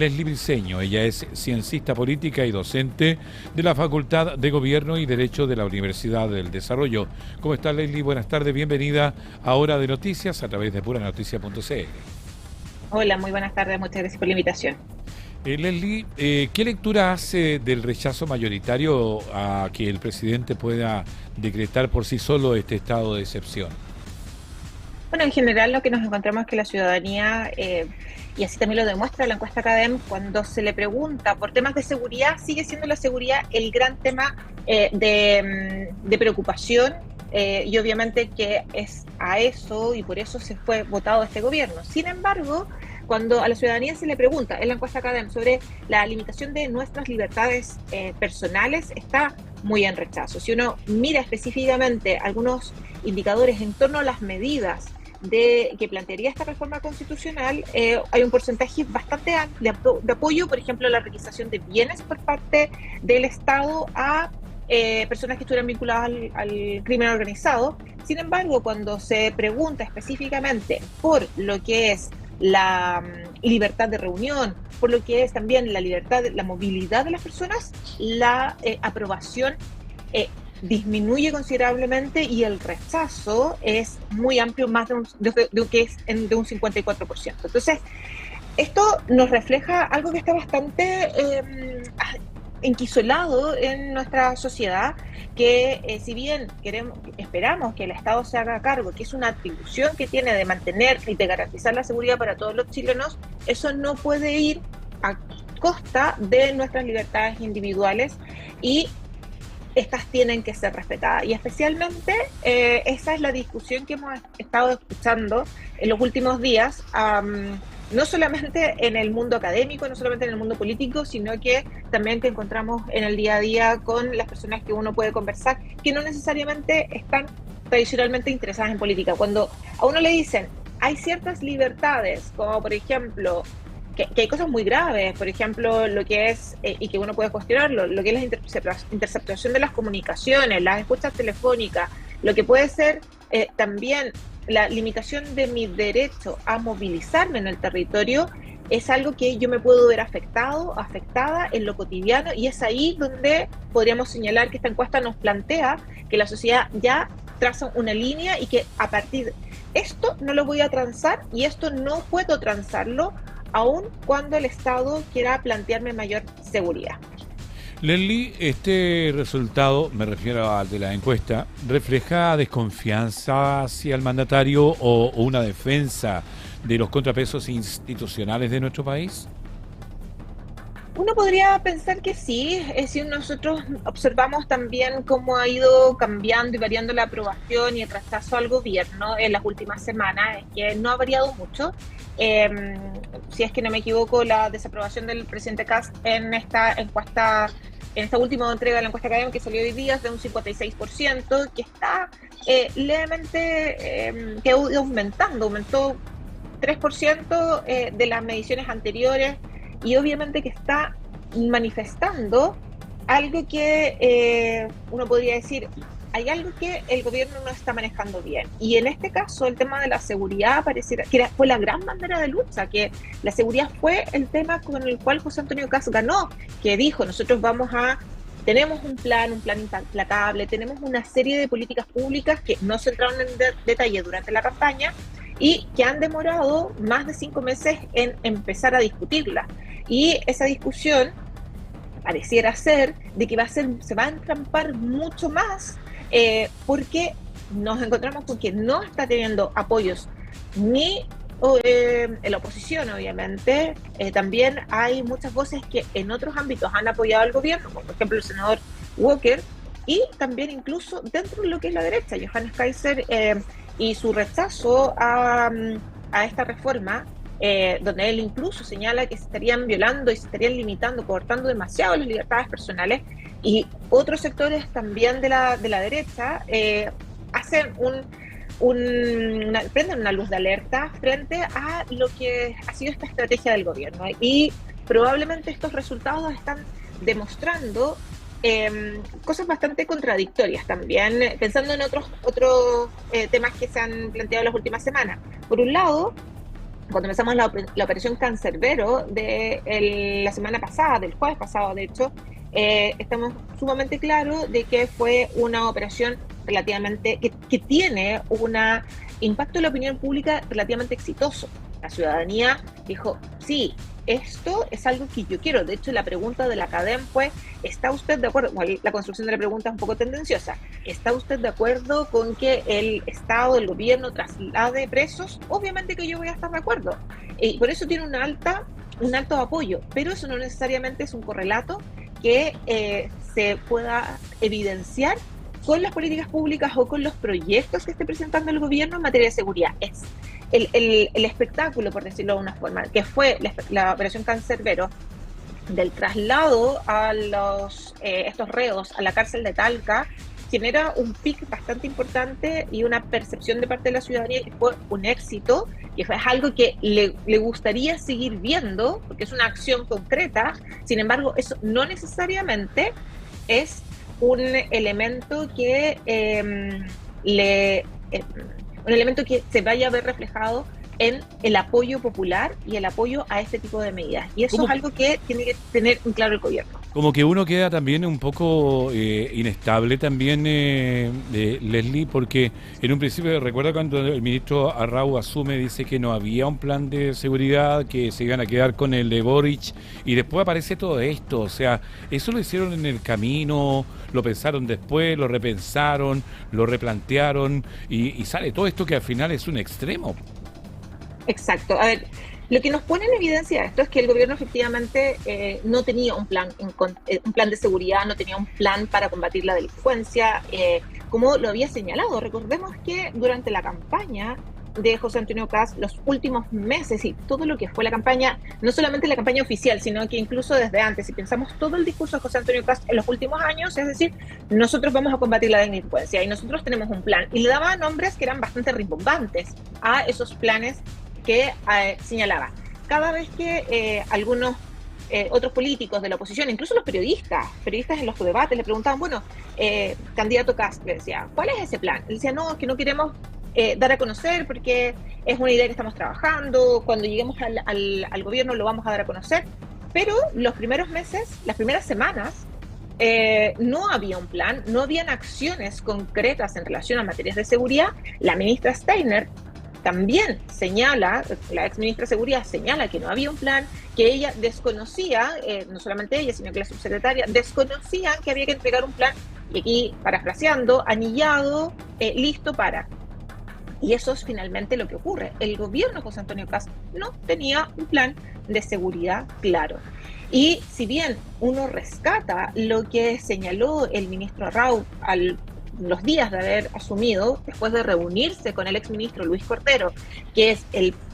Leslie Briceño, ella es ciencista política y docente de la Facultad de Gobierno y Derecho de la Universidad del Desarrollo. ¿Cómo está, Leslie? Buenas tardes, bienvenida a Hora de Noticias a través de puranoticias.cl. Hola, muy buenas tardes, muchas gracias por la invitación. Leslie, ¿qué lectura hace del rechazo mayoritario a que el presidente pueda decretar por sí solo este estado de excepción? Bueno, en general lo que nos encontramos es que la ciudadanía, y así también lo demuestra la encuesta CADEM, cuando se le pregunta por temas de seguridad, sigue siendo la seguridad el gran tema de preocupación, y obviamente que es a eso y por eso se fue votado este gobierno. Sin embargo, cuando a la ciudadanía se le pregunta en la encuesta CADEM sobre la limitación de nuestras libertades personales, está muy en rechazo. Si uno mira específicamente algunos indicadores en torno a las medidas que plantearía esta reforma constitucional, hay un porcentaje bastante amplio de apoyo, por ejemplo, a la requisición de bienes por parte del Estado a personas que estuvieran vinculadas al crimen organizado. Sin embargo, cuando se pregunta específicamente por lo que es la libertad de reunión, por lo que es también la libertad, la movilidad de las personas, la aprobación eh, disminuye considerablemente y el rechazo es muy amplio, más de un 54%. Entonces, esto nos refleja algo que está bastante enquisolado en nuestra sociedad, que si bien esperamos que el Estado se haga cargo, que es una atribución que tiene de mantener y de garantizar la seguridad para todos los chilenos, eso no puede ir a costa de nuestras libertades individuales y estas tienen que ser respetadas. Y especialmente esa es la discusión que hemos estado escuchando en los últimos días, no solamente en el mundo académico, no solamente en el mundo político, sino que también que encontramos en el día a día con las personas que uno puede conversar, que no necesariamente están tradicionalmente interesadas en política. Cuando a uno le dicen, hay ciertas libertades, como por ejemplo que hay cosas muy graves, por ejemplo, lo que es, y que uno puede cuestionarlo, lo que es la interceptación de las comunicaciones, las escuchas telefónicas, lo que puede ser también la limitación de mi derecho a movilizarme en el territorio, es algo que yo me puedo ver afectada en lo cotidiano, y es ahí donde podríamos señalar que esta encuesta nos plantea que la sociedad ya traza una línea y que a partir de esto no lo voy a transar y esto no puedo transarlo aun cuando el Estado quiera plantearme mayor seguridad. Leslie, este resultado, me refiero al de la encuesta, ¿refleja desconfianza hacia el mandatario o una defensa de los contrapesos institucionales de nuestro país? Uno podría pensar que sí, si nosotros observamos también cómo ha ido cambiando y variando la aprobación y el rechazo al gobierno en las últimas semanas, es que no ha variado mucho. Si es que no me equivoco, la desaprobación del presidente Kast en esta encuesta, en esta última entrega de la encuesta académica que salió hoy día, es de un 56%, que está levemente, que ha ido aumentó 3% de las mediciones anteriores, y obviamente que está manifestando algo que uno podría decir, hay algo que el gobierno no está manejando bien. Y en este caso, el tema de la seguridad pareciera que fue la gran bandera de lucha, que la seguridad fue el tema con el cual José Antonio Kast ganó, que dijo, nosotros tenemos un plan implacable, tenemos una serie de políticas públicas que no se entraron en detalle durante la campaña y que han demorado más de 5 meses en empezar a discutirla. Y esa discusión pareciera ser de que se va a entrampar mucho más, porque nos encontramos con que no está teniendo apoyos ni en la oposición, obviamente. También hay muchas voces que en otros ámbitos han apoyado al gobierno, como por ejemplo el senador Walker, y también incluso dentro de lo que es la derecha, Johannes Kaiser, y su rechazo a esta reforma, donde él incluso señala que se estarían violando y se estarían limitando, cortando demasiado las libertades personales, y otros sectores también de la derecha hacen prenden una luz de alerta frente a lo que ha sido esta estrategia del gobierno. Y probablemente estos resultados están demostrando cosas bastante contradictorias también, pensando en otros temas que se han planteado en las últimas semanas. Por un lado, cuando empezamos la operación Cancerbero de la semana pasada, del jueves pasado, de hecho, estamos sumamente claros de que fue una operación relativamente, que tiene un impacto en la opinión pública relativamente exitoso. La ciudadanía dijo, sí, esto es algo que yo quiero. De hecho, la pregunta de la CADEM fue, ¿está usted de acuerdo? Bueno, la construcción de la pregunta es un poco tendenciosa. ¿Está usted de acuerdo con que el Estado, el gobierno traslade presos? Obviamente que yo voy a estar de acuerdo. Y por eso tiene un alto apoyo, pero eso no necesariamente es un correlato que se pueda evidenciar con las políticas públicas o con los proyectos que esté presentando el gobierno en materia de seguridad. Es el espectáculo, por decirlo de una forma, que fue la operación Cancerbero, del traslado a estos reos a la cárcel de Talca, genera un pic bastante importante y una percepción de parte de la ciudadanía que fue un éxito, que fue algo que le gustaría seguir viendo, porque es una acción concreta. Sin embargo, eso no necesariamente es un elemento que un elemento que se vaya a ver reflejado en el apoyo popular y el apoyo a este tipo de medidas. Y eso es algo que tiene que tener en claro el gobierno. Como que uno queda también un poco inestable también, Leslie, porque en un principio, recuerda cuando el ministro Arrau asume, dice que no había un plan de seguridad, que se iban a quedar con el de Boric, y después aparece todo esto. O sea, eso lo hicieron en el camino, lo pensaron después, lo repensaron, lo replantearon, y sale todo esto que al final es un extremo. Exacto. A ver, lo que nos pone en evidencia esto es que el gobierno efectivamente no tenía un plan de seguridad, no tenía un plan para combatir la delincuencia, como lo había señalado. Recordemos que durante la campaña de José Antonio Kast, los últimos meses y todo lo que fue la campaña, no solamente la campaña oficial, sino que incluso desde antes, si pensamos todo el discurso de José Antonio Kast en los últimos años, es decir, nosotros vamos a combatir la delincuencia y nosotros tenemos un plan, y le daba nombres que eran bastante rimbombantes a esos planes que señalaba. Cada vez que algunos otros políticos de la oposición, incluso los periodistas en los debates le preguntaban, bueno, candidato Kast, le decía, ¿cuál es ese plan? Él decía, no, es que no queremos dar a conocer porque es una idea que estamos trabajando, cuando lleguemos al gobierno lo vamos a dar a conocer, pero los primeros meses, las primeras semanas, no había un plan, no habían acciones concretas en relación a materias de seguridad. La ministra Steiner también señala, la ex ministra de Seguridad señala que no había un plan, que ella desconocía, no solamente ella, sino que la subsecretaria, desconocían que había que entregar un plan, y aquí, parafraseando, anillado, listo para. Y eso es finalmente lo que ocurre. El gobierno de José Antonio Kast no tenía un plan de seguridad claro. Y si bien uno rescata lo que señaló el ministro Arrau los días de haber asumido, después de reunirse con el exministro Luis Cordero, que es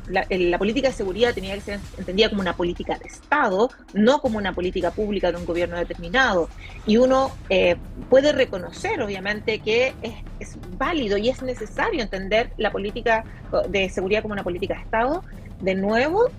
la política de seguridad tenía que ser entendida como una política de Estado, no como una política pública de un gobierno determinado. Y uno puede reconocer, obviamente, que es válido y es necesario entender la política de seguridad como una política de Estado. De nuevo,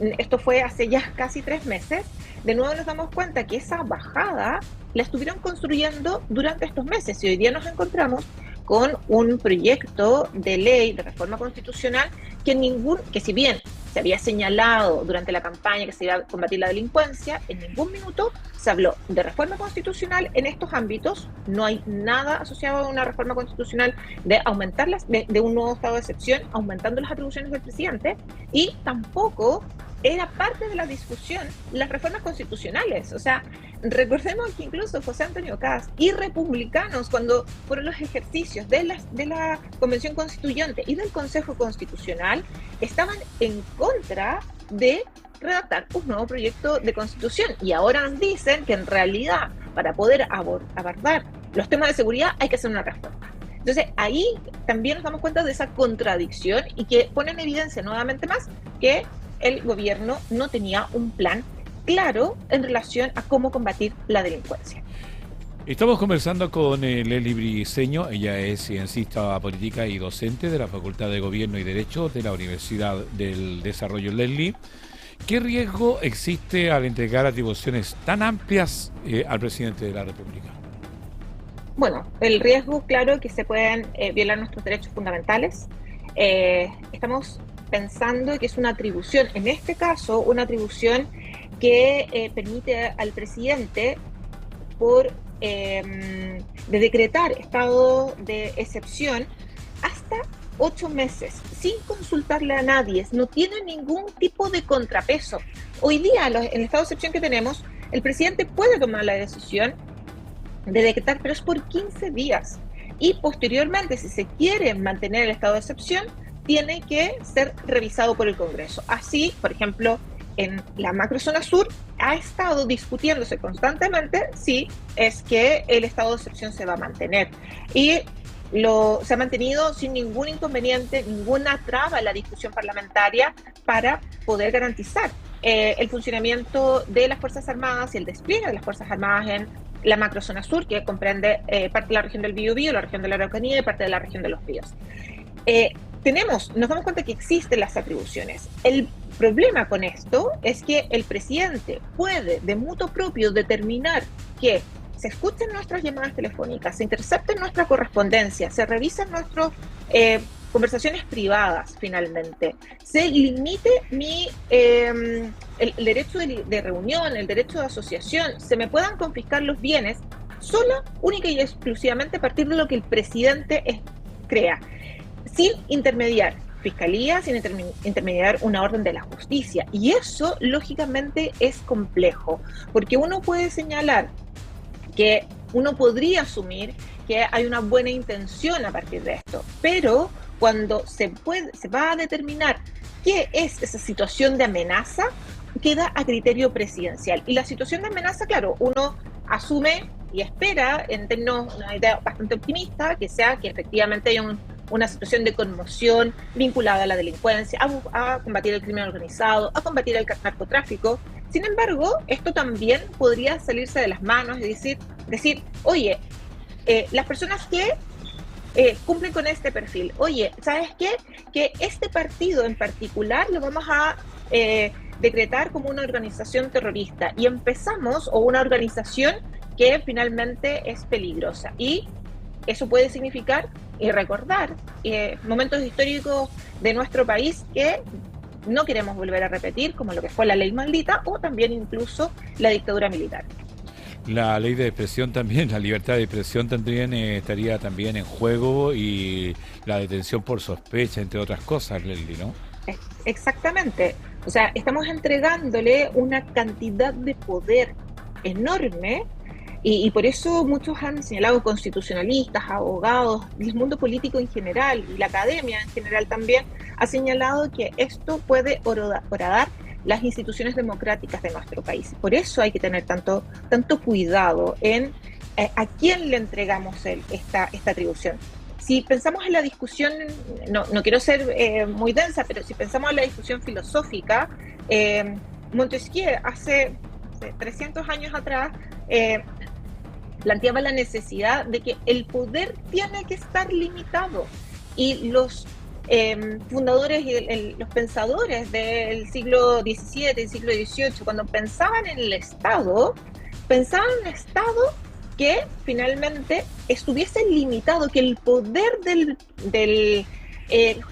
esto fue hace ya casi 3 meses, de nuevo nos damos cuenta que esa bajada la estuvieron construyendo durante estos meses, y hoy día nos encontramos con un proyecto de ley de reforma constitucional que si bien se había señalado durante la campaña que se iba a combatir la delincuencia, en ningún minuto se habló de reforma constitucional en estos ámbitos. No hay nada asociado a una reforma constitucional de aumentar de un nuevo estado de excepción, aumentando las atribuciones del presidente, y tampoco era parte de la discusión las reformas constitucionales. O sea, recordemos que incluso José Antonio Kast y republicanos, cuando fueron los ejercicios de la Convención Constituyente y del Consejo Constitucional, estaban en contra de redactar un nuevo proyecto de constitución, y ahora nos dicen que en realidad para poder abordar los temas de seguridad hay que hacer una reforma. Entonces ahí también nos damos cuenta de esa contradicción, y que pone en evidencia nuevamente más que el gobierno no tenía un plan claro en relación a cómo combatir la delincuencia. Estamos conversando con Leslie Briceño. Ella es ciencista política y docente de la Facultad de Gobierno y Derecho de la Universidad del Desarrollo. Leslie, ¿qué riesgo existe al entregar atribuciones tan amplias al presidente de la República? Bueno, el riesgo, claro, que se pueden violar nuestros derechos fundamentales. Estamos pensando que es una atribución, en este caso, una atribución que permite al presidente de decretar estado de excepción hasta 8 meses, sin consultarle a nadie, no tiene ningún tipo de contrapeso. Hoy día, en el estado de excepción que tenemos, el presidente puede tomar la decisión de decretar, pero es por 15 días. Y posteriormente, si se quiere mantener el estado de excepción, tiene que ser revisado por el Congreso. Así, por ejemplo, en la macrozona sur ha estado discutiéndose constantemente si es que el estado de excepción se va a mantener. Y se ha mantenido sin ningún inconveniente, ninguna traba en la discusión parlamentaria para poder garantizar el funcionamiento de las Fuerzas Armadas y el despliegue de las Fuerzas Armadas en la macrozona sur, que comprende parte de la región del Biobío, la región de la Araucanía y parte de la región de los Ríos. Nos damos cuenta que existen las atribuciones. El problema con esto es que el presidente puede de motu propio determinar que se escuchen nuestras llamadas telefónicas, se intercepten nuestra correspondencia, se revisen nuestras conversaciones privadas finalmente, se limite el derecho de reunión, el derecho de asociación, se me puedan confiscar los bienes solo, única y exclusivamente a partir de lo que el presidente crea, sin intermediar fiscalía, sin intermediar una orden de la justicia. Y eso, lógicamente, es complejo, porque uno puede señalar que uno podría asumir que hay una buena intención a partir de esto, pero cuando se va a determinar qué es esa situación de amenaza, queda a criterio presidencial. Y la situación de amenaza, claro, uno asume y espera, en términos, una idea bastante optimista, que sea que efectivamente haya una situación de conmoción vinculada a la delincuencia, a combatir el crimen organizado, a combatir el narcotráfico. Sin embargo, esto también podría salirse de las manos y decir, oye, las personas que cumplen con este perfil, oye, ¿sabes qué? Que este partido en particular lo vamos a decretar como una organización terrorista y o una organización que finalmente es peligrosa. Y eso puede significar y recordar momentos históricos de nuestro país que no queremos volver a repetir, como lo que fue la ley maldita o también incluso la dictadura militar. La ley de expresión también, la libertad de expresión también estaría también en juego y la detención por sospecha, entre otras cosas, Leslie, ¿no? Exactamente. O sea, estamos entregándole una cantidad de poder enorme y por eso muchos han señalado, constitucionalistas, abogados, el mundo político en general y la academia en general también, ha señalado que esto puede horadar las instituciones democráticas de nuestro país. Por eso hay que tener tanto cuidado en a quién le entregamos esta atribución. Si pensamos en la discusión, no quiero ser muy densa, pero si pensamos en la discusión filosófica, Montesquieu hace 300 años atrás planteaba la necesidad de que el poder tiene que estar limitado y los fundadores y los pensadores del siglo XVII y siglo XVIII, cuando pensaban en el Estado que finalmente estuviese limitado, que el poder del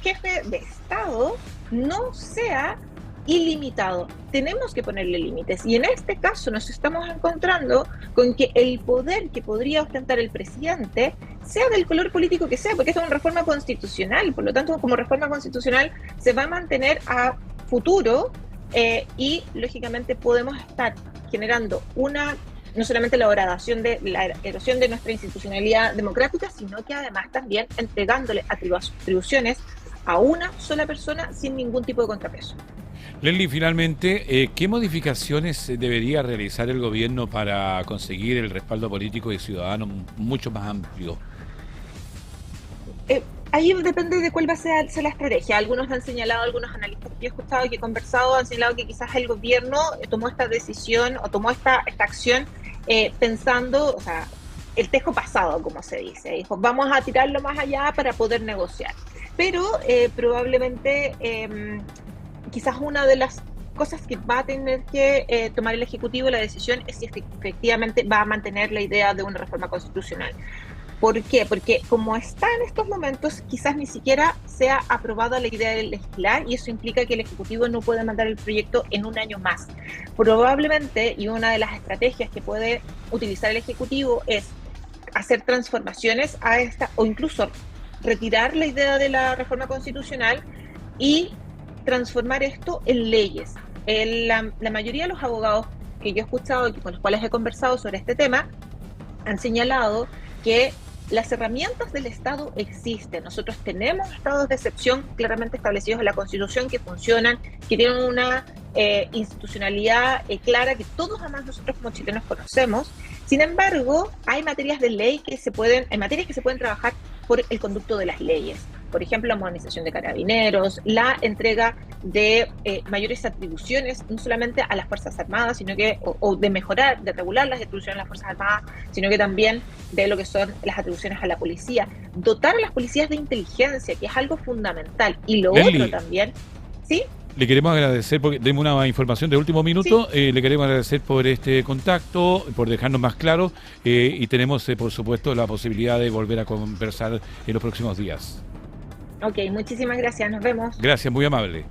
jefe de Estado no sea ilimitado. Tenemos que ponerle límites y en este caso nos estamos encontrando con que el poder que podría ostentar el presidente sea del color político que sea, porque esto es una reforma constitucional, por lo tanto como reforma constitucional se va a mantener a futuro y lógicamente podemos estar generando no solamente la erosión de nuestra institucionalidad democrática, sino que además también entregándole atribuciones a una sola persona sin ningún tipo de contrapeso. Leslie, finalmente, ¿qué modificaciones debería realizar el gobierno para conseguir el respaldo político y ciudadano mucho más amplio? Ahí depende de cuál va a ser la estrategia. Algunos analistas que yo he escuchado y que he conversado, han señalado que quizás el gobierno tomó esta decisión o tomó esta acción pensando, o sea, el tejo pasado, como se dice. Dijo, vamos a tirarlo más allá para poder negociar. Pero probablemente quizás una de las cosas que va a tener que tomar el Ejecutivo la decisión es si efectivamente va a mantener la idea de una reforma constitucional. ¿Por qué? Porque como está en estos momentos, quizás ni siquiera sea aprobada la idea de legislar y eso implica que el Ejecutivo no puede mandar el proyecto en un año más. Probablemente, y una de las estrategias que puede utilizar el Ejecutivo es hacer transformaciones a esta, o incluso retirar la idea de la reforma constitucional y transformar esto en leyes. La mayoría de los abogados que yo he escuchado y con los cuales he conversado sobre este tema han señalado que las herramientas del Estado existen. Nosotros tenemos estados de excepción claramente establecidos en la Constitución que funcionan, que tienen una institucionalidad clara que todos además nosotros como chilenos conocemos. Sin embargo, hay materias de ley hay materias que se pueden trabajar por el conducto de las leyes. Por ejemplo, la modernización de carabineros, la entrega de mayores atribuciones, no solamente a las Fuerzas Armadas, sino que, o de mejorar, de regular las atribuciones a las Fuerzas Armadas, sino que también de lo que son las atribuciones a la policía. Dotar a las policías de inteligencia, que es algo fundamental. Y lo Leslie, otro también, ¿sí? le queremos agradecer, porque tenemos una información de último minuto, Sí. le queremos agradecer por este contacto, por dejarnos más claro, y tenemos, por supuesto, la posibilidad de volver a conversar en los próximos días. Ok, muchísimas gracias, nos vemos. Gracias, muy amable.